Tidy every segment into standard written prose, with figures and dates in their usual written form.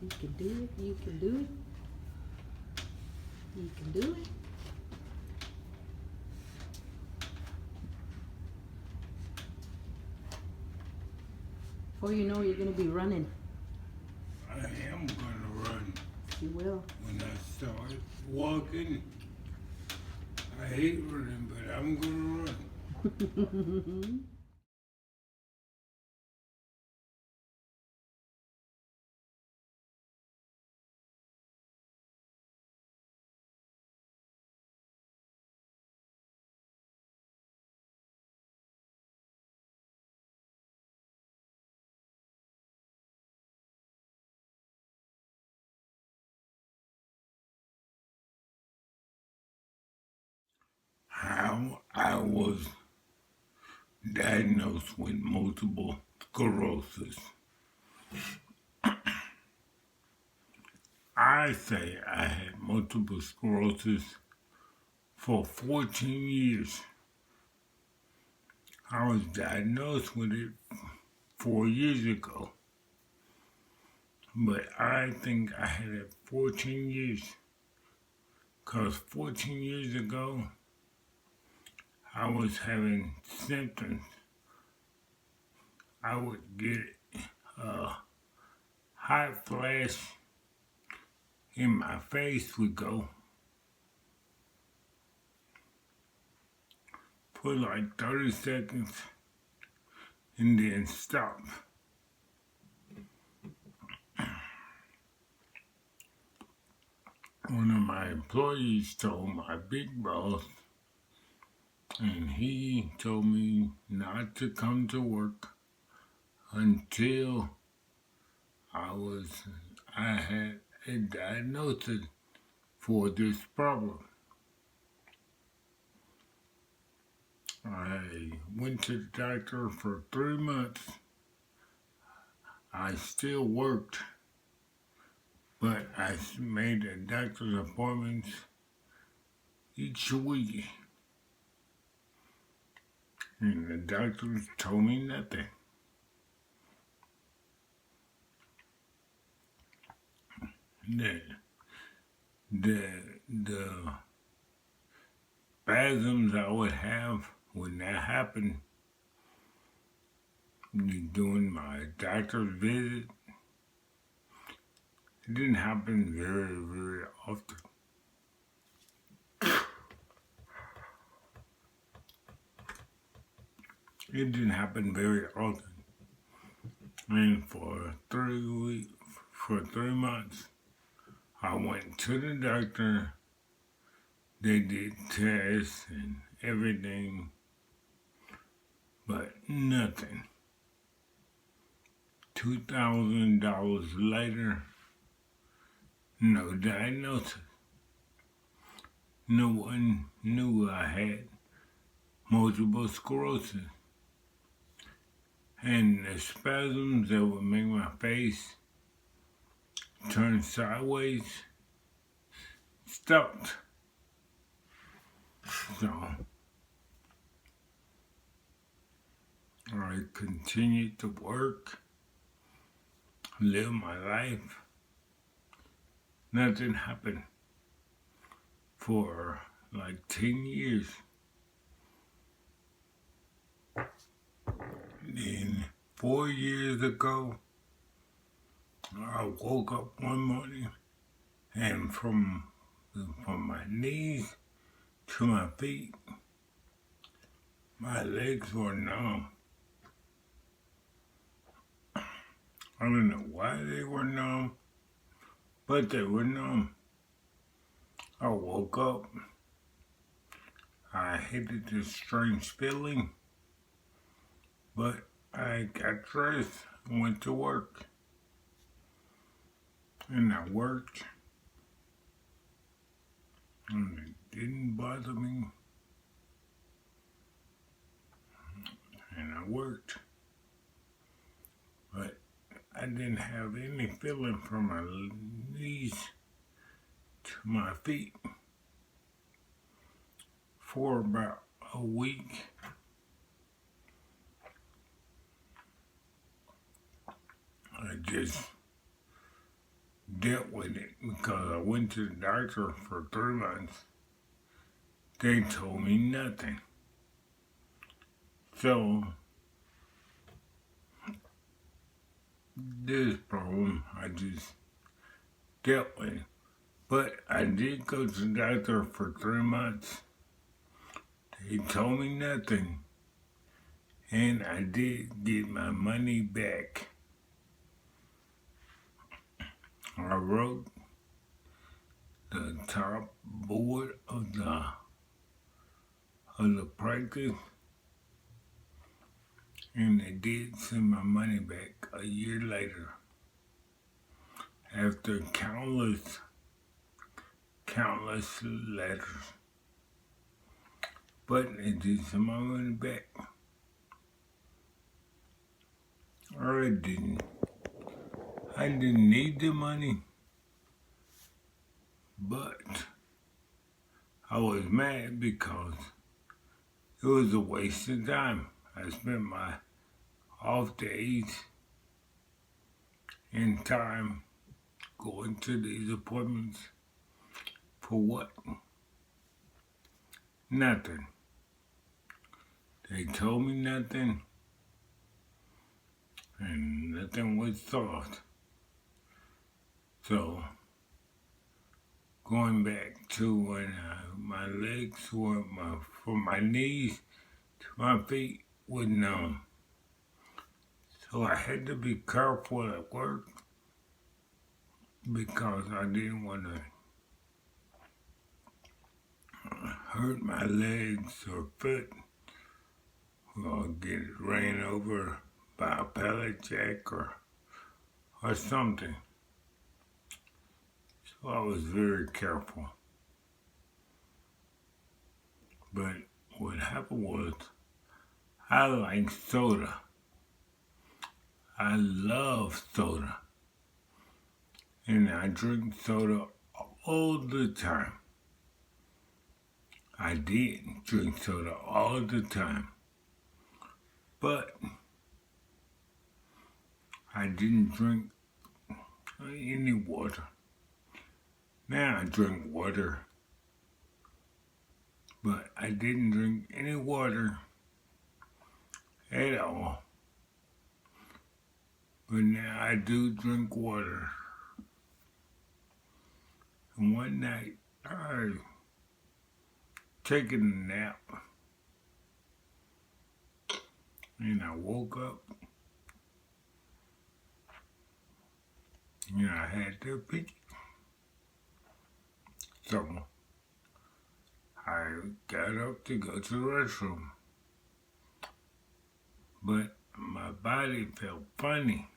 You can do it. You can do it. You can do it. Before you know, you're gonna be running. I am gonna run. You will. When I start walking, I hate running, but I'm gonna run. How I was diagnosed with multiple sclerosis. I say I had multiple sclerosis for 14 years. I was diagnosed with it 4 years ago, but I think I had it 14 years because 14 years ago I was having symptoms. I would get a hot flash in my face would go for like 30 seconds and then stop. One of my employees told my big boss, and he told me not to come to work until I had a diagnosis for this problem. I went to the doctor for 3 months. I still worked, but I made a doctor's appointments each week. And the doctors told me nothing. The, the spasms I would have when that happened during my doctor's visit, it didn't happen very, very often. It didn't happen very often. And for 3 months, I went to the doctor. They did tests and everything, but nothing. $2,000 later, no diagnosis. No one knew I had multiple sclerosis. And the spasms that would make my face turn sideways stopped. So I continued to work, live my life. Nothing happened for like 10 years. Then 4 years ago, I woke up one morning and from my knees to my feet, my legs were numb. I don't know why they were numb, but they were numb. I woke up. I hated this strange feeling, but I got dressed and went to work. And I worked, and it didn't bother me. And I worked, but I didn't have any feeling from my knees to my feet for about a week. I just dealt with it because I went to the doctor for 3 months. They told me nothing. So, this problem, I just dealt with it. But I did go to the doctor for 3 months. They told me nothing. And I did get my money back. I wrote the top board of the practice, and they did send my money back a year later. After countless letters. But they did send my money back. Or I didn't. I didn't need the money. But I was mad because it was a waste of time. I spent my off days and time going to these appointments for what? Nothing. They told me nothing, and nothing was solved. So, going back to when my legs were, from my knees to my feet were numb. So I had to be careful at work because I didn't want to hurt my legs or foot or get ran over by a pallet jack or something. So I was very careful. But what happened was I like soda. I love soda. And I drink soda all the time. I did drink soda all the time. But I didn't drink any water. Now I drink water. But I didn't drink any water at all. But now I do drink water. And one night I taking a nap. And I woke up. And I had to pee. So I got up to go to the restroom. But my body felt funny.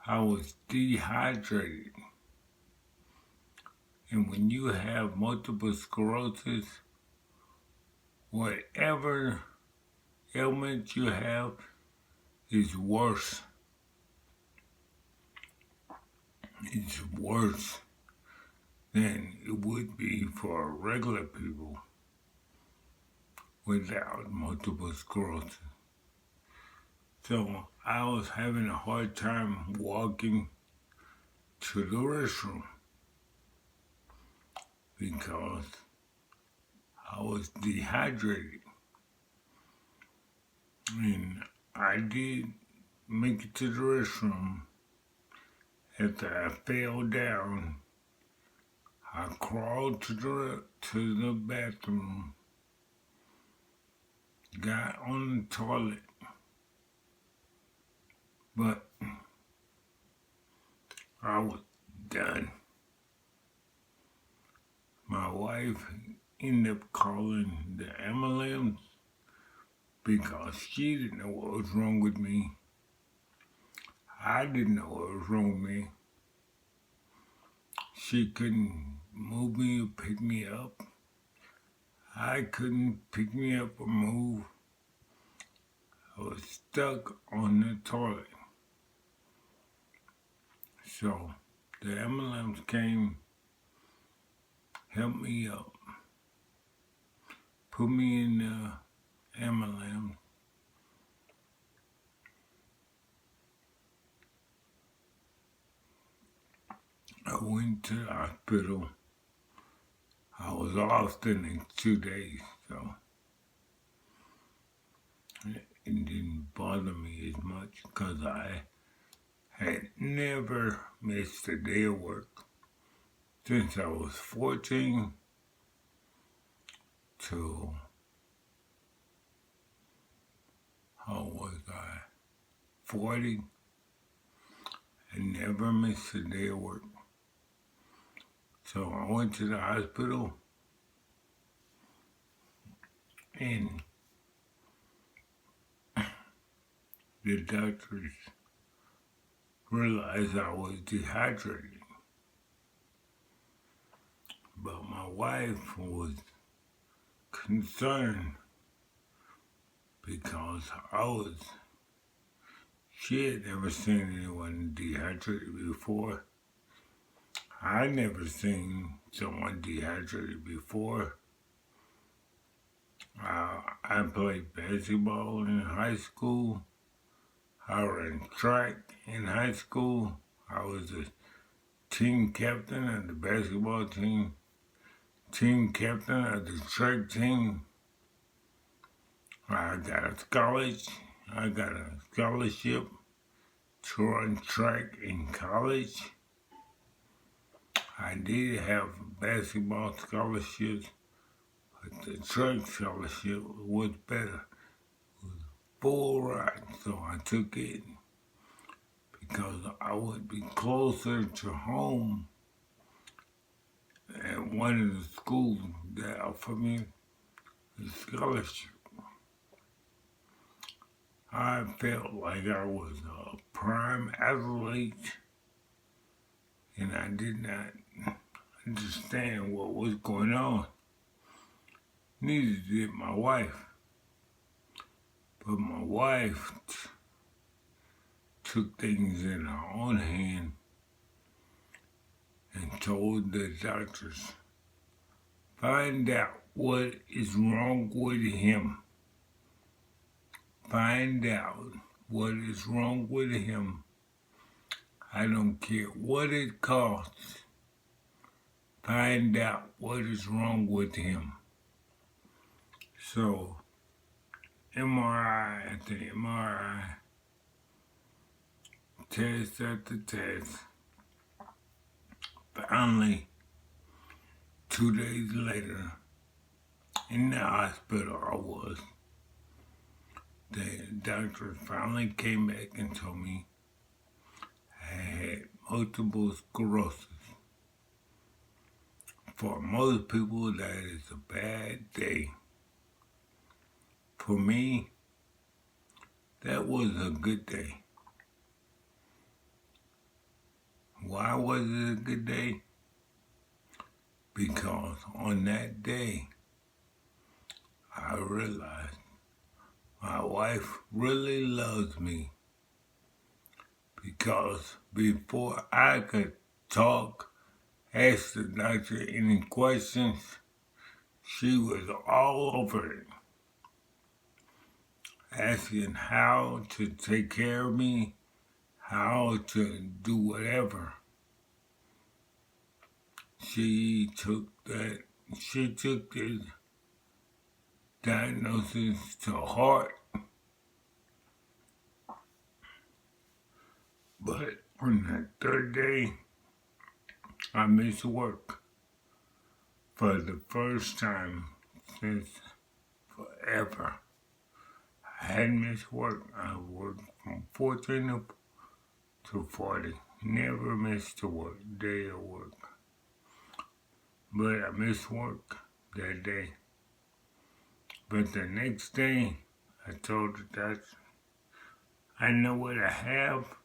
I was dehydrated. And when you have multiple sclerosis, whatever ailment you have is worse. It's worse than it would be for regular people without multiple sclerosis. So I was having a hard time walking to the restroom because I was dehydrated. And I did make it to the restroom. After I fell down, I crawled to the bathroom, got on the toilet, but I was done. My wife ended up calling the ambulance because she didn't know what was wrong with me. I didn't know what was wrong with me. She couldn't move me or pick me up. I couldn't pick me up or move. I was stuck on the toilet. So the ambulance came, helped me up, put me in the ambulance. I went to the hospital. I was off the next 2 days, so it didn't bother me as much because I had never missed a day of work since I was 14 to, how was I, 40. I never missed a day of work. So I went to the hospital and the doctors realized I was dehydrated. But my wife was concerned because she had never seen anyone dehydrated before. I never seen someone dehydrated before. I played basketball in high school. I ran track in high school. I was a team captain of the basketball team, team captain of the track team. I got a scholarship to run track in college. I did have basketball scholarships, but the track scholarship was better. It was full ride, so I took it because I would be closer to home at one of the schools that offered me the scholarship. I felt like I was a prime athlete, and I did not understand what was going on. Neither did my wife. But my wife took things in her own hand and told the doctors, find out what is wrong with him. Find out what is wrong with him. I don't care what it costs. Find out what is wrong with him. So, MRI after MRI, test after test. Finally, 2 days later, in the hospital I was, the doctor finally came back and told me I had multiple sclerosis. For most people, that is a bad day. For me, that was a good day. Why was it a good day? Because on that day, I realized my wife really loves me. Because before I could talk, ask the doctor any questions, she was all over it. Asking how to take care of me, how to do whatever. She took this diagnosis to heart. But on the third day, I missed work for the first time since forever. I hadn't missed work. I worked from 14 to 40. Never missed a day of work. But I missed work that day. But the next day, I told the doctor, I know what I have.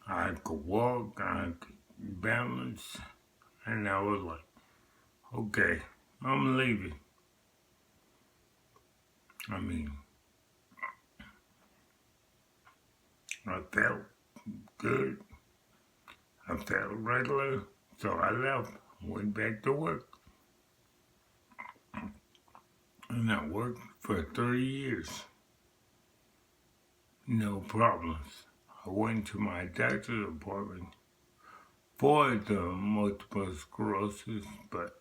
I could walk, I could balance, and I was like, okay, I'm leaving. I mean, I felt good. I felt regular, so I left, went back to work. And I worked for 3 years. No problems. I went to my doctor's appointment for the multiple sclerosis, but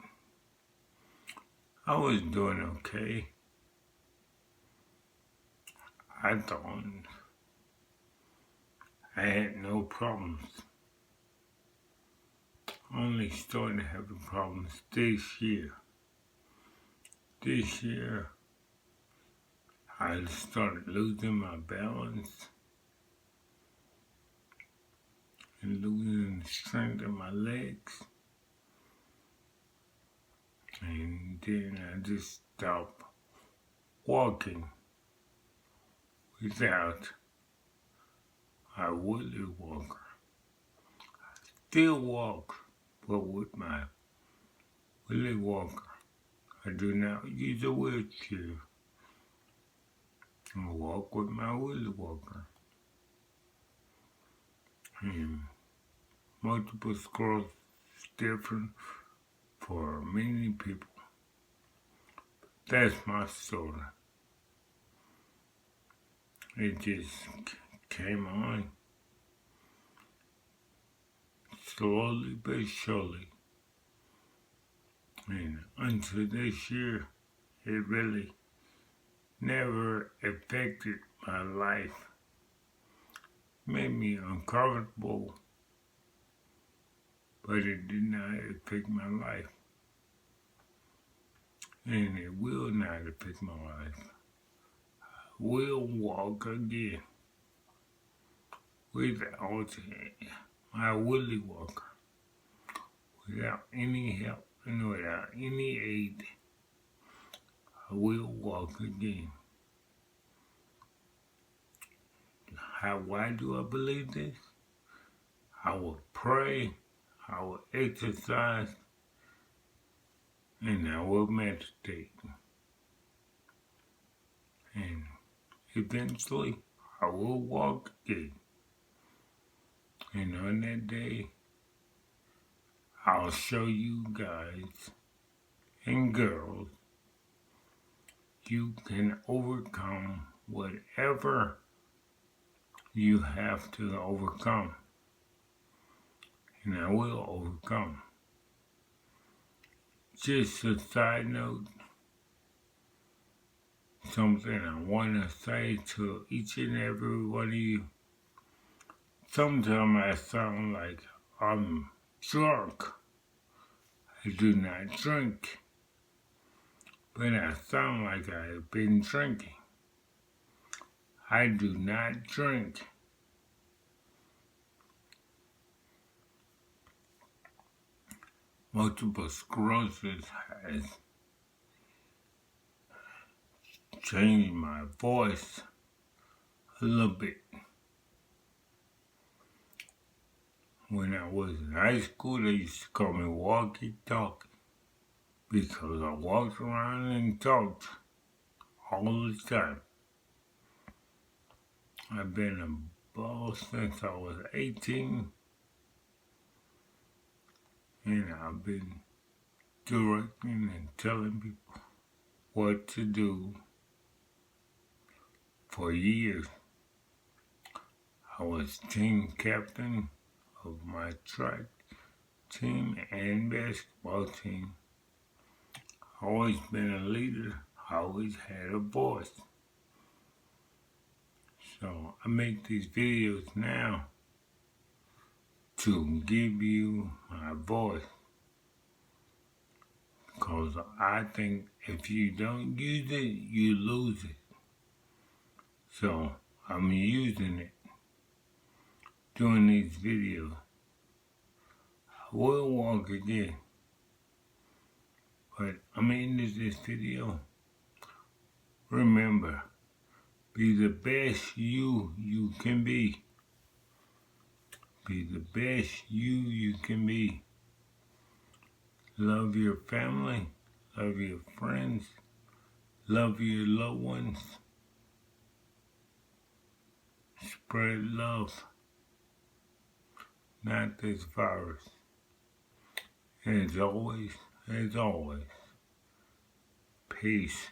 I was doing okay. I thought I had no problems. Only started having problems this year. This year, I started losing my balance and losing the strength in my legs. And then I just stopped walking without a wheelie walker. Still walk, but with my wheelie walker. I do not use a wheelchair. I walk with my wheelie walker. And multiple sclerosis is different for many people. That's my story. It just came on slowly but surely. And until this year, it really never affected my life. Made me uncomfortable, but it did not affect my life. And it will not affect my life. I will walk again without my wheelie walker, without any help and without any aid. I will walk again. Why do I believe this? I will pray, I will exercise, and I will meditate. And eventually, I will walk again. And on that day, I'll show you guys and girls you can overcome whatever you have to overcome. And I will overcome. Just a side note, something I want to say to each and every one of you. Sometimes I sound like I'm drunk. I do not drink, but I sound like I've been drinking. I do not drink. Multiple sclerosis has changed my voice a little bit. When I was in high school, they used to call me walkie-talkie because I walked around and talked all the time. I've been a boss since I was 18, and I've been directing and telling people what to do for years. I was team captain of my track team and basketball team. Always been a leader, always had a voice. So I make these videos now to give you my voice. Because I think if you don't use it, you lose it. So I'm using it, doing these videos. I will walk again. But I'm ending this video. Remember, be the best you can be. Be the best you can be. Love your family, love your friends, love your loved ones. Spread love, not this virus. As always, peace.